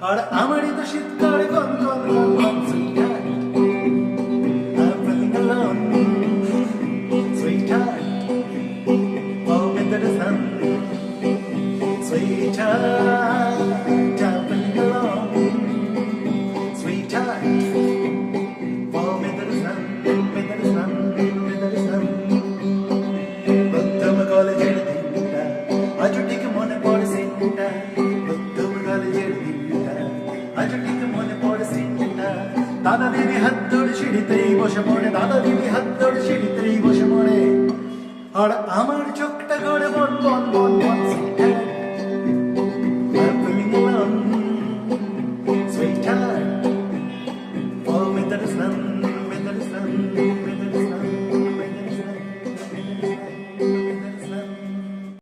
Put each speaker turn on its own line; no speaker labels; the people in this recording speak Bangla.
আর আমারই তো শীত করে গন গন গন গন sweetheart I'm feeling alone sweetheart oh with the sun sweetheart I'm feeling alone sweetheart oh with the sun with the sun with the sun প্রথম কলেজের দিনটা আজ ঠিক মনে পড়ে সিনটা প্রথম কলেজের দিনটা আজ ঠিক মনে পড়ে সিনটা দাদা দিদি হাত ধরে সিঁড়িতেই বসে পড়ে দাদা দিদি হাত ধরে সিঁড়িতেই বসে পড়ে আর আমার চোখটা করে বন বন বন বন